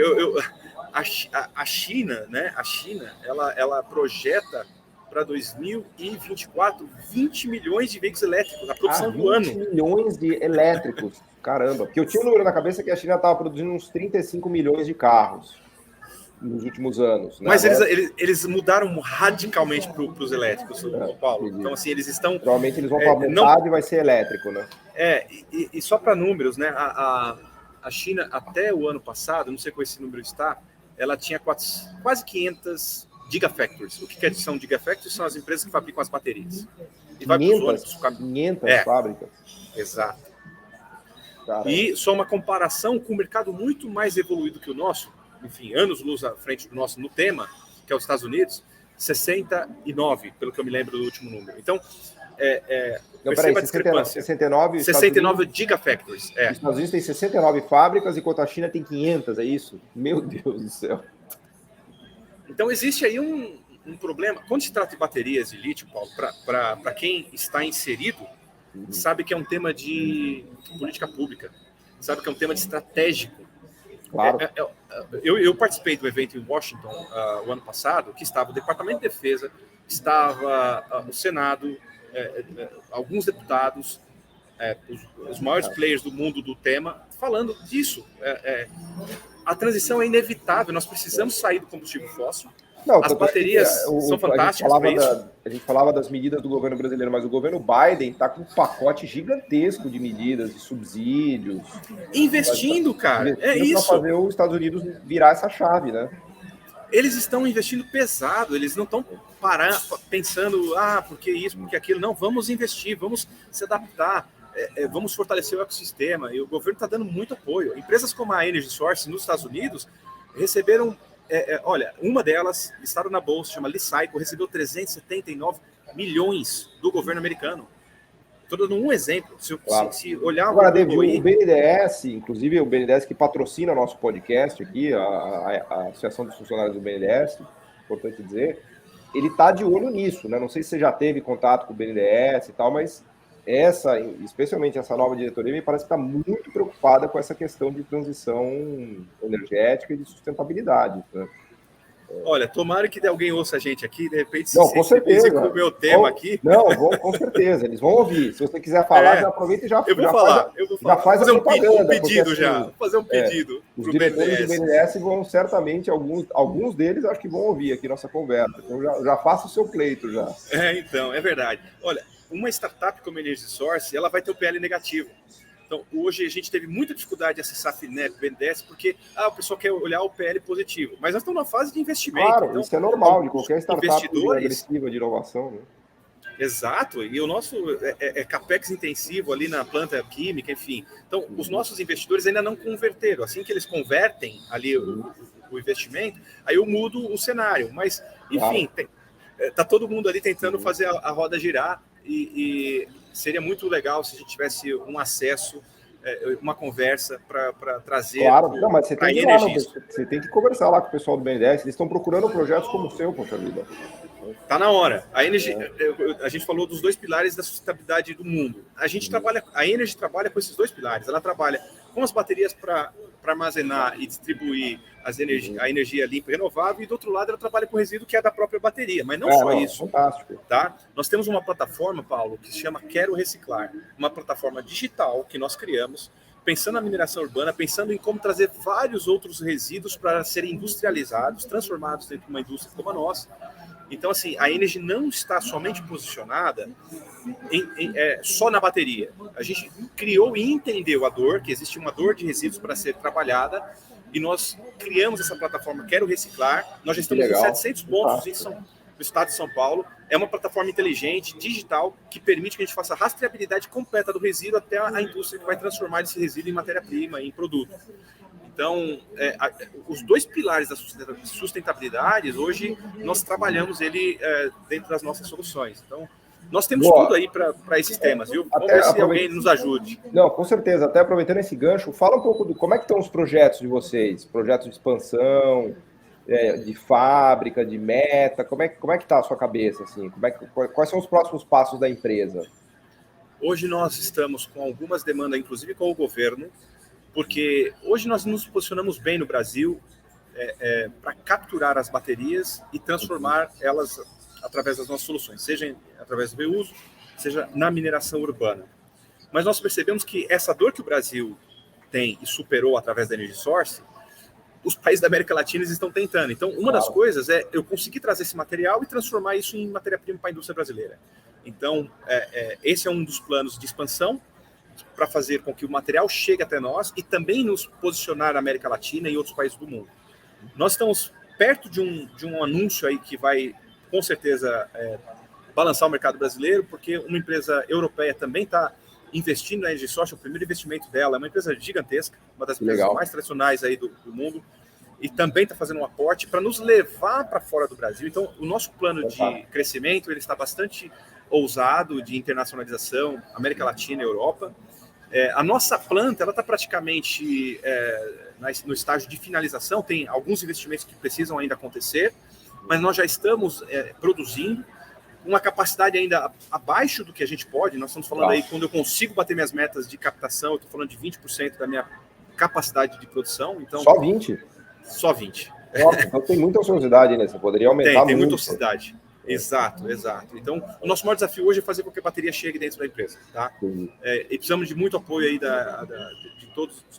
a China, né? A China, ela projeta para 2024 20 milhões de veículos elétricos, a produção do ano. 20 milhões de elétricos, caramba. Porque eu tinha um número na cabeça que a China estava produzindo uns 35 milhões de carros nos últimos anos. Né? Mas eles mudaram radicalmente para os elétricos, Paulo. Entendi. Então, assim, eles estão... Provavelmente eles vão para a metade e vai ser elétrico, né? E só para números, né? A China, até o ano passado, não sei qual esse número está, ela tinha quase 500 gigafactories. O que são gigafactories? São as empresas que fabricam as baterias. E 500 fábricas. Exato. Caramba. E só uma comparação com um mercado muito mais evoluído que o nosso, enfim, anos-luz à frente do nosso no tema, que é os Estados Unidos, 69, pelo que eu me lembro do último número. Então, perceba a discrepância. 69 gigafactories. Os Estados Unidos tem 69 fábricas, enquanto a China tem 500, é isso? Meu Deus do céu. Então, existe aí um problema. Quando se trata de baterias de lítio, Paulo, para quem está inserido, sabe que é um tema de política pública, sabe que é um tema de estratégico. Claro. Eu participei do evento em Washington o ano passado, que estava o Departamento de Defesa, estava o Senado, alguns deputados, os maiores players do mundo do tema, falando disso. A transição é inevitável, nós precisamos sair do combustível fóssil. Não, as baterias são fantásticas para isso. A gente falava das medidas do governo brasileiro, mas o governo Biden está com um pacote gigantesco de medidas, de subsídios. Investindo, cara. É isso. Para fazer os Estados Unidos virar essa chave, né? Eles estão investindo pesado, eles não estão pensando, porque isso, porque aquilo. Não, vamos investir, vamos se adaptar, vamos fortalecer o ecossistema. E o governo está dando muito apoio. Empresas como a Energy Source nos Estados Unidos receberam... olha, uma delas, listada na bolsa, chama Li-Cycle, recebeu 379 milhões do governo americano. Estou dando um exemplo. Se olhar... Agora, David, o BNDES, inclusive o BNDES que patrocina nosso podcast aqui, a Associação dos Funcionários do BNDES, importante dizer, ele está de olho nisso, né? Não sei se você já teve contato com o BNDES e tal, mas especialmente essa nova diretoria, me parece que está muito preocupada com essa questão de transição energética e de sustentabilidade, né? Olha, tomara que alguém ouça a gente aqui, de repente, não, com certeza. Com o meu tema aqui. Não, com certeza, eles vão ouvir. Se você quiser falar, já aproveita e já eu vou falar. Já faz fazer a propaganda. Um pedido já. Vou fazer um pedido. Os diretores do BNDES vão certamente, alguns deles acho que vão ouvir aqui nossa conversa. Então já faça o seu pleito já. Então, é verdade. Olha, uma startup como a Energy Source, ela vai ter o PL negativo. Então, hoje a gente teve muita dificuldade de acessar a FINEP, BNDES, porque o pessoal quer olhar o PL positivo. Mas nós estamos numa fase de investimento. Claro, então, isso é normal de qualquer startup agressiva de inovação, né? Exato, e o nosso capex intensivo ali na planta química, enfim. Então, os nossos investidores ainda não converteram. Assim que eles convertem ali o investimento, aí eu mudo o cenário. Mas, enfim, tá todo mundo ali tentando fazer a roda girar e seria muito legal se a gente tivesse um acesso, uma conversa para trazer. Claro, não, mas você tem que conversar lá com o pessoal do BNDES, eles estão procurando projetos como o seu, poxa vida. Tá na hora. A gente falou dos 2 pilares da sustentabilidade do mundo. A Energy trabalha com esses 2 pilares. Ela trabalha com as baterias para armazenar e distribuir a energia limpa e renovável, e do outro lado ela trabalha com resíduo que é da própria bateria. Mas não só isso. Fantástico. Tá? Nós temos uma plataforma, Paulo, que se chama Quero Reciclar, uma plataforma digital que nós criamos, pensando na mineração urbana, pensando em como trazer vários outros resíduos para serem industrializados, transformados dentro de uma indústria como a nossa. Então, assim, a Energy não está somente posicionada só na bateria. A gente criou e entendeu a dor, que existe uma dor de resíduos para ser trabalhada, e nós criamos essa plataforma Quero Reciclar. Nós já estamos em 700 pontos no estado de São Paulo. É uma plataforma inteligente, digital, que permite que a gente faça a rastreabilidade completa do resíduo até a indústria que vai transformar esse resíduo em matéria-prima, em produto. Então, os 2 pilares da sustentabilidade, hoje, nós trabalhamos ele dentro das nossas soluções. Então, nós temos tudo aí para esses temas, viu? Vamos ver se alguém nos ajude. Não, com certeza. Até aproveitando esse gancho, fala um pouco do como é que estão os projetos de vocês, projetos de expansão, de fábrica, de meta, como é que está a sua cabeça, assim? Quais são os próximos passos da empresa? Hoje nós estamos com algumas demandas, inclusive com o governo, porque hoje nós nos posicionamos bem no Brasil para capturar as baterias e transformar elas através das nossas soluções, seja através do reuso, seja na mineração urbana. Mas nós percebemos que essa dor que o Brasil tem e superou através da Energy Source, os países da América Latina estão tentando. Então, uma das coisas é eu conseguir trazer esse material e transformar isso em matéria-prima para a indústria brasileira. Então, esse é um dos planos de expansão, para fazer com que o material chegue até nós e também nos posicionar na América Latina e outros países do mundo. Nós estamos perto de um anúncio aí que vai, com certeza, balançar o mercado brasileiro, porque uma empresa europeia também está investindo na Energy Source, o primeiro investimento dela é uma empresa gigantesca, uma das empresas mais tradicionais aí do mundo, e também está fazendo um aporte para nos levar para fora do Brasil. Então, o nosso plano de crescimento ele está bastante ousado, de internacionalização, América Latina e Europa. A nossa planta ela está praticamente no estágio de finalização, tem alguns investimentos que precisam ainda acontecer, mas nós já estamos produzindo uma capacidade ainda abaixo do que a gente pode. Nós estamos falando aí, quando eu consigo bater minhas metas de captação, eu estou falando de 20% da minha capacidade de produção. Então, só 20? Só 20. Nossa, então tem muita ociosidade, né? Você poderia aumentar muito. Tem muita ociosidade. Exato. Então, o nosso maior desafio hoje é fazer com que a bateria chegue dentro da empresa, tá? E precisamos de muito apoio aí de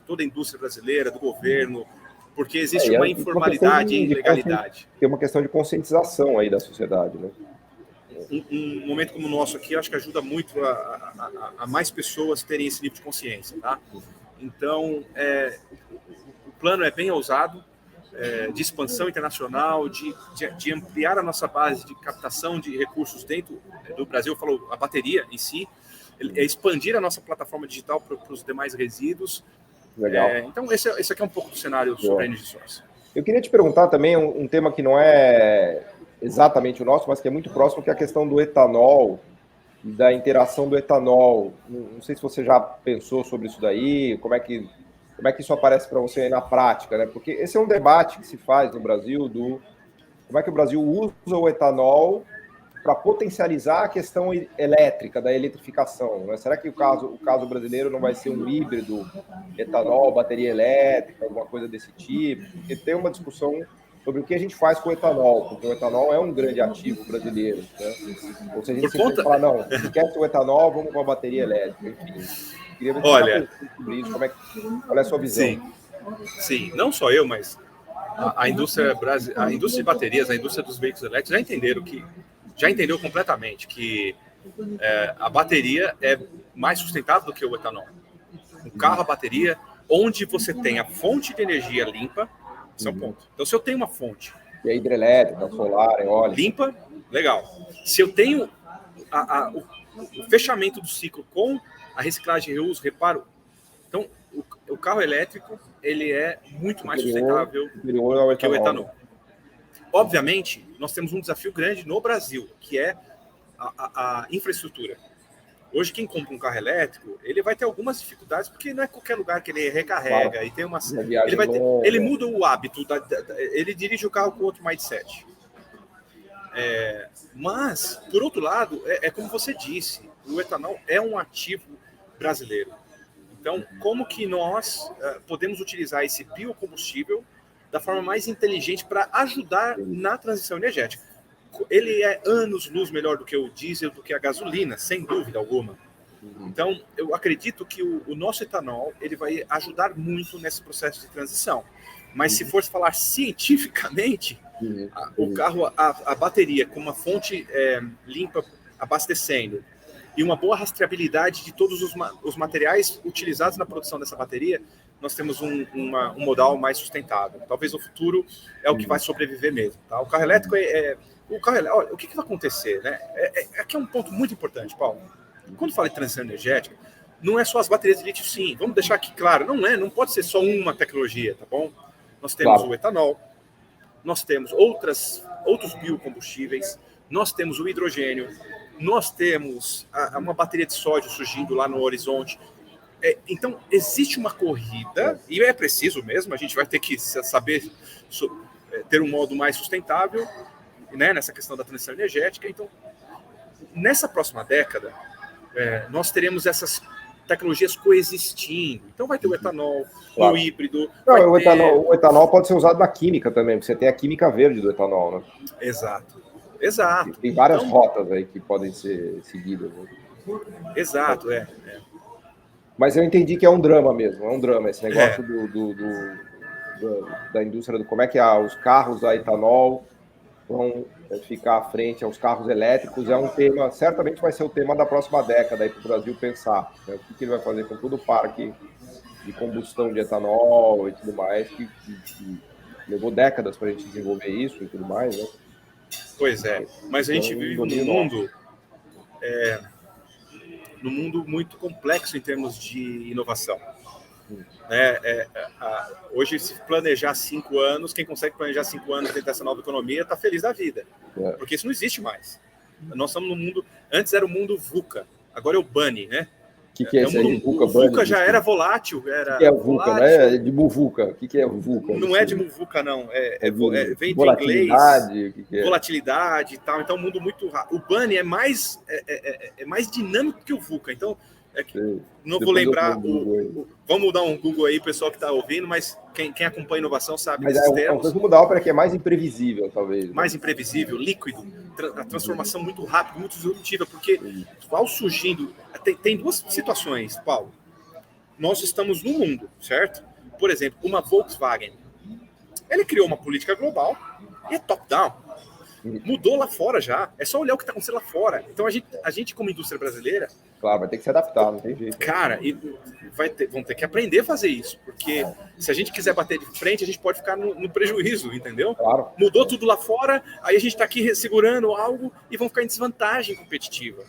toda a indústria brasileira, do governo, porque existe uma informalidade e ilegalidade. Tem uma questão de conscientização aí da sociedade, né? Um momento como o nosso aqui, eu acho que ajuda muito a mais pessoas terem esse nível de consciência, tá? Então, o plano é bem ousado, de expansão internacional, de ampliar a nossa base de captação de recursos dentro do Brasil. Eu falo a bateria em si, é expandir a nossa plataforma digital para os demais resíduos. Legal. Então, esse aqui é um pouco do cenário sobre a Energy Source. Eu queria te perguntar também um tema que não é exatamente o nosso, mas que é muito próximo, que é a questão do etanol e da interação do etanol. Não sei se você já pensou sobre isso daí, como é que isso aparece para você aí na prática, né? Porque esse é um debate que se faz no Brasil como é que o Brasil usa o etanol para potencializar a questão elétrica, da eletrificação, né? Será que o caso brasileiro não vai ser um híbrido etanol, bateria elétrica, alguma coisa desse tipo? Porque tem uma discussão sobre o que a gente faz com o etanol, porque o etanol é um grande ativo brasileiro, né? Ou se a gente sempre falar, não, esquece o etanol, vamos com a bateria elétrica, enfim. Queria ver sobre isso, qual é a sua visão? Sim, não só eu, mas a indústria de baterias, a indústria dos veículos elétricos já entendeu completamente que a bateria é mais sustentável do que o etanol. Um carro a bateria, onde você tem a fonte de energia limpa, esse é um ponto. Então, se eu tenho uma fonte... E a hidrelétrica, solar, eólica... Limpa, legal. Se eu tenho o fechamento do ciclo com a reciclagem, reuso, reparo... Então, o carro elétrico, ele é muito mais sustentável que o etanol. Obviamente, nós temos um desafio grande no Brasil, que é a infraestrutura. Hoje, quem compra um carro elétrico, ele vai ter algumas dificuldades, porque não é qualquer lugar que ele recarrega, e tem uma... Ele muda o hábito, ele dirige o carro com outro mindset. Mas, por outro lado, é como você disse, o etanol é um ativo brasileiro. Então, como que nós podemos utilizar esse biocombustível da forma mais inteligente para ajudar na transição energética? Ele é anos-luz melhor do que o diesel, do que a gasolina, sem dúvida alguma. Então, eu acredito que o nosso etanol ele vai ajudar muito nesse processo de transição. Mas se for falar cientificamente, o carro, a bateria com uma fonte limpa abastecendo e uma boa rastreabilidade de todos os materiais utilizados na produção dessa bateria, nós temos um modal mais sustentável. Talvez o futuro é o que vai sobreviver mesmo. Tá? O carro elétrico olha, o que vai acontecer? Né? Aqui é um ponto muito importante, Paulo. Quando fala de transição energética, não é só as baterias de lítio, sim. Vamos deixar aqui claro, não pode ser só uma tecnologia, tá bom? Nós temos o etanol, nós temos outros biocombustíveis, nós temos o hidrogênio, nós temos uma bateria de sódio surgindo lá no horizonte. Então, existe uma corrida, e é preciso mesmo, a gente vai ter que saber ter um modo mais sustentável, né, nessa questão da transição energética. Então, nessa próxima década, nós teremos essas tecnologias coexistindo. Então, vai ter o etanol, o híbrido... O etanol pode ser usado na química também, porque você tem a química verde do etanol, né? Exato. Tem várias rotas aí que podem ser seguidas. Né? Exato, Mas eu entendi que é um drama mesmo, esse negócio da indústria, como é que os carros a etanol vão ficar à frente aos carros elétricos, é um tema, certamente vai ser o tema da próxima década para o Brasil pensar, né? O que ele vai fazer com todo o parque de combustão de etanol e tudo mais, que levou décadas para a gente desenvolver isso e tudo mais, né? Pois é, mas a gente vive num mundo muito complexo em termos de inovação. Hoje, se planejar 5 anos, quem consegue planejar 5 anos dentro dessa nova economia está feliz da vida, porque isso não existe mais. Nós estamos no mundo... Antes era o mundo VUCA, agora é o BUNNY, né? Que é esse aí? O VUCA já era volátil. O que é o VUCA, né? De muvuca. O que é o VUCA? Não é de muvuca, não. Vem do inglês. Volatilidade e tal. Então, um mundo muito rápido. O Bunny é mais dinâmico que o VUCA. Então, não vou lembrar. Vamos dar um Google aí, pessoal que está ouvindo, mas quem acompanha inovação sabe desses termos. O resumo da ópera que é mais imprevisível, talvez. Mais imprevisível, líquido, a transformação muito rápida, muito disruptiva, porque ao surgindo... Tem duas situações, Paulo. Nós estamos no mundo, certo? Por exemplo, uma Volkswagen. Ele criou uma política global e é top-down. Mudou lá fora já. É só olhar o que está acontecendo lá fora. Então, a gente como indústria brasileira... Claro, vai ter que se adaptar, não tem jeito. Cara, vão ter que aprender a fazer isso. Porque se a gente quiser bater de frente, a gente pode ficar no prejuízo, entendeu? Claro. Mudou tudo lá fora, aí a gente está aqui segurando algo e vão ficar em desvantagem competitiva.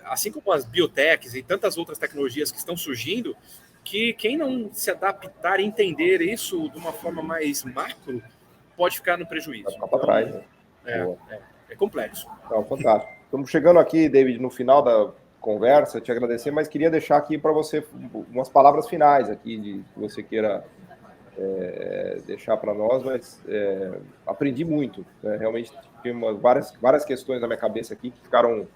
Assim como as biotechs e tantas outras tecnologias que estão surgindo, que quem não se adaptar e entender isso de uma forma mais macro, pode ficar no prejuízo. Vai ficar para trás, né? É complexo. Não, fantástico. Estamos chegando aqui, David, no final da conversa, te agradecer, mas queria deixar aqui para você umas palavras finais aqui, que você queira deixar para nós, mas aprendi muito, né? Realmente tem várias questões na minha cabeça aqui que ficaram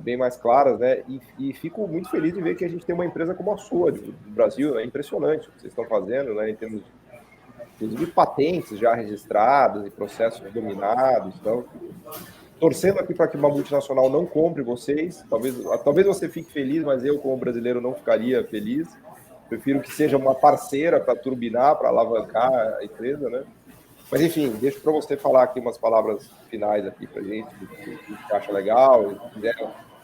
bem mais claras, né? E fico muito feliz de ver que a gente tem uma empresa como a sua, do Brasil. É impressionante o que vocês estão fazendo, né? Em termos de patentes já registradas e processos dominados. Então, torcendo aqui para que uma multinacional não compre vocês. Talvez você fique feliz, mas eu, como brasileiro, não ficaria feliz. Prefiro que seja uma parceira para turbinar, para alavancar a empresa, né? Mas, enfim, deixo para você falar aqui umas palavras finais aqui para a gente, que você acha legal, se quiser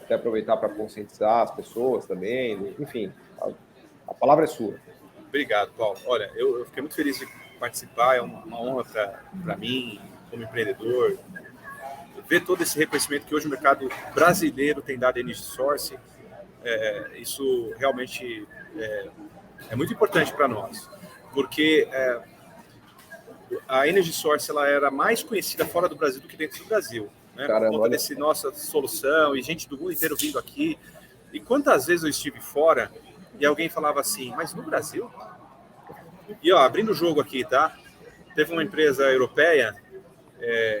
até aproveitar para conscientizar as pessoas também. Enfim, a palavra é sua. Obrigado, Paulo. Olha, eu fiquei muito feliz de participar, é uma honra para mim, como empreendedor, ver todo esse reconhecimento que hoje o mercado brasileiro tem dado à Energy Source. Isso realmente é muito importante para nós, porque a Energy Source ela era mais conhecida fora do Brasil do que dentro do Brasil, né? Por conta dessa nossa solução e gente do mundo inteiro vindo aqui. E quantas vezes eu estive fora e alguém falava assim, mas no Brasil? E abrindo o jogo aqui, tá? Teve uma empresa europeia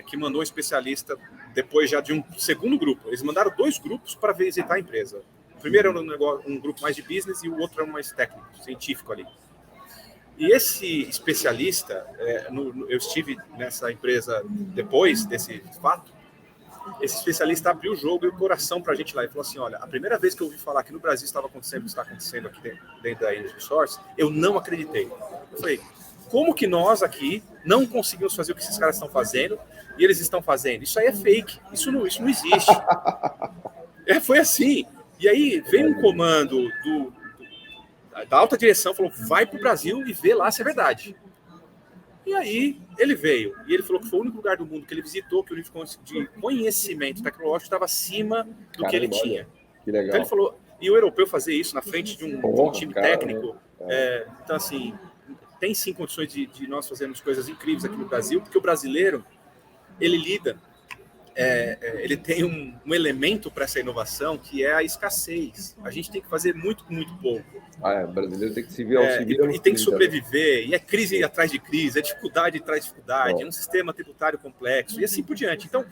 que mandou um especialista depois já de um segundo grupo. Eles mandaram 2 grupos para visitar a empresa. O primeiro era um grupo mais de business e o outro era mais técnico, científico ali. E esse especialista, eu estive nessa empresa depois desse fato, esse especialista abriu o jogo e o coração para a gente lá e falou assim, olha, a primeira vez que eu ouvi falar que no Brasil estava acontecendo o que está acontecendo aqui dentro da Energy Source, eu não acreditei. Eu falei, como que nós aqui não conseguimos fazer o que esses caras estão fazendo e eles estão fazendo? Isso aí é fake, isso não existe. Foi assim. E aí veio um comando da alta direção, falou, vai para o Brasil e vê lá se é verdade. E aí ele veio, e ele falou que foi o único lugar do mundo que ele visitou que o nível de conhecimento tecnológico estava acima do que ele tinha. Que legal. Então ele falou, e o europeu fazer isso na frente de um time técnico, então assim, tem sim condições de nós fazermos coisas incríveis aqui no Brasil, porque o brasileiro, ele lida, ele tem um elemento para essa inovação que é a escassez. A gente tem que fazer muito com muito pouco. O brasileiro tem que se virar e tem que sobreviver, e é crise atrás de crise, é dificuldade atrás de dificuldade, é um sistema tributário complexo, e assim por diante. Então,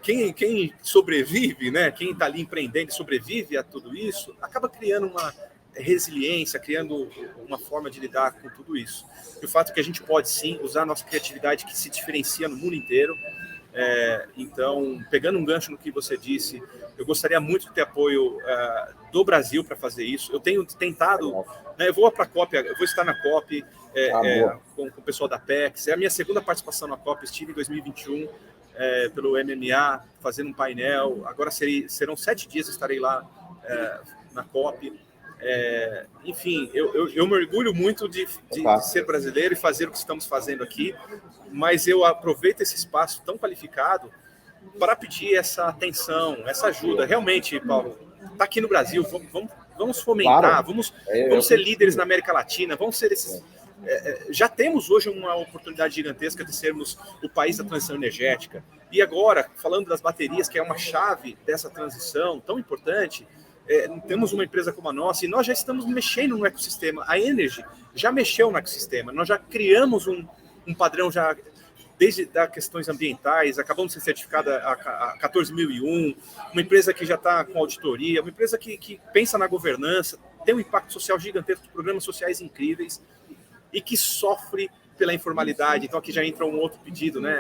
quem sobrevive, né, quem está ali empreendendo e sobrevive a tudo isso, acaba criando uma resiliência, criando uma forma de lidar com tudo isso. E o fato é que a gente pode, sim, usar a nossa criatividade que se diferencia no mundo inteiro. Então, pegando um gancho no que você disse, eu gostaria muito de ter apoio do Brasil para fazer isso. Eu tenho tentado, né, eu vou para a COP, eu vou estar na COP com o pessoal da PEX. É a minha segunda participação na COP, estive em 2021 pelo MMA, fazendo um painel. Agora serão 7 dias que estarei lá na COP. Enfim, eu me orgulho muito de ser brasileiro e fazer o que estamos fazendo aqui, mas eu aproveito esse espaço tão qualificado para pedir essa atenção, essa ajuda. Realmente, Paulo, está aqui no Brasil, vamos fomentar, vamos ser líderes na América Latina, vamos ser esses... já temos hoje uma oportunidade gigantesca de sermos o país da transição energética. E agora, falando das baterias, que é uma chave dessa transição tão importante, temos uma empresa como a nossa e nós já estamos mexendo no ecossistema. A Energy já mexeu no ecossistema, nós já criamos um padrão já desde das questões ambientais, acabamos de ser certificada a 14.001, uma empresa que já está com auditoria, uma empresa que pensa na governança, tem um impacto social gigantesco, programas sociais incríveis e que sofre pela informalidade. Então aqui já entra um outro pedido, né?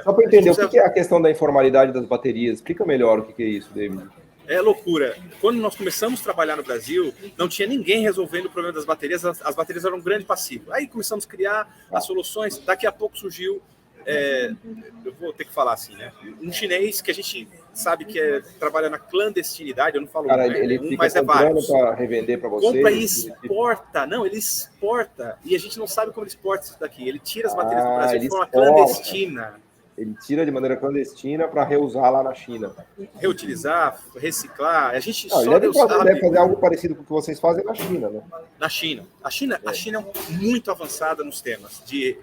Só para entender, o que é a questão da informalidade das baterias? Explica melhor o que é isso, David. É loucura. Quando nós começamos a trabalhar no Brasil, não tinha ninguém resolvendo o problema das baterias, as baterias eram um grande passivo. Aí começamos a criar as soluções, daqui a pouco surgiu, eu vou ter que falar assim, né? Um chinês que a gente sabe que trabalha na clandestinidade, eu não falo mas é vários. Para revender para vocês. Compra e exporta. Não, ele exporta. E a gente não sabe como ele exporta isso daqui. Ele tira as baterias do Brasil de forma clandestina. Ele tira de maneira clandestina para reusar lá na China. Reutilizar, reciclar. A gente ele deve fazer algo parecido com o que vocês fazem na China, né? Na China. A China é muito avançada nos temas de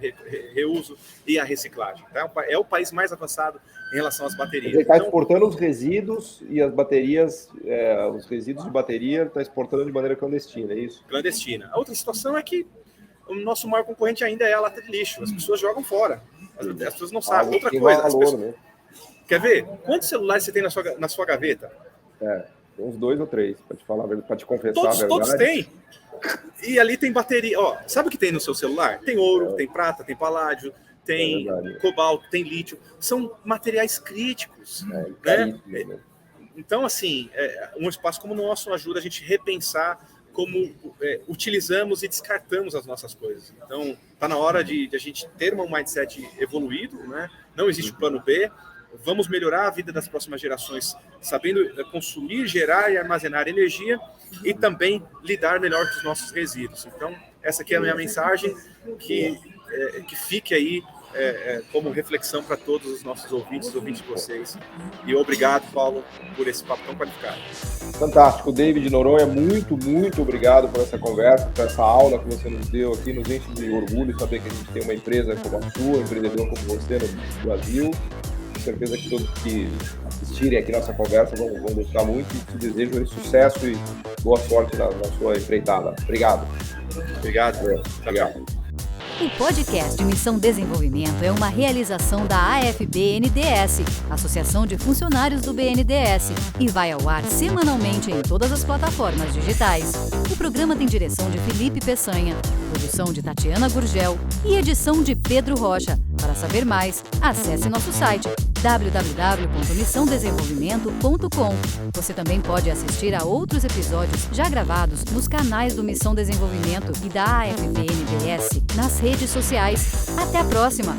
reuso e a reciclagem. Tá? É o país mais avançado em relação às baterias. Ele está exportando os resíduos e as baterias, os resíduos de bateria está exportando de maneira clandestina, é isso? Clandestina. A outra situação é que o nosso maior concorrente ainda é a lata de lixo. As pessoas jogam fora. As pessoas não sabem. Outra coisa, pessoas... Quer ver? Quantos celulares você tem na sua gaveta? Tem uns 2 ou 3, para te confessar a verdade. Todos têm. E ali tem bateria. Ó, sabe o que tem no seu celular? Tem ouro, tem prata, tem paládio, tem cobalto, tem lítio. São materiais críticos. Né? Então, assim, um espaço como o nosso ajuda a gente a repensar como utilizamos e descartamos as nossas coisas. Então, está na hora de a gente ter um mindset evoluído, né? Não existe plano B, vamos melhorar a vida das próximas gerações, sabendo consumir, gerar e armazenar energia e também lidar melhor com os nossos resíduos. Então, essa aqui é a minha mensagem, que fique aí como reflexão para todos os nossos ouvintes de vocês. E obrigado, Paulo, por esse papo tão qualificado. Fantástico. David Noronha, muito, muito obrigado por essa conversa, por essa aula que você nos deu aqui. Nos enche de orgulho saber que a gente tem uma empresa como a sua, um empreendedor como você no Brasil. Com certeza que todos que assistirem aqui nossa conversa vão gostar muito e te desejo sucesso e boa sorte na sua empreitada. Obrigado. Obrigado. O podcast Missão Desenvolvimento é uma realização da AFB-NDS, Associação de Funcionários do BNDES, e vai ao ar semanalmente em todas as plataformas digitais. O programa tem direção de Felipe Peçanha, produção de Tatiana Gurgel e edição de Pedro Rocha. Para saber mais, acesse nosso site www.missãodesenvolvimento.com. Você também pode assistir a outros episódios já gravados nos canais do Missão Desenvolvimento e da AFB-NDS nas redes sociais. Até a próxima!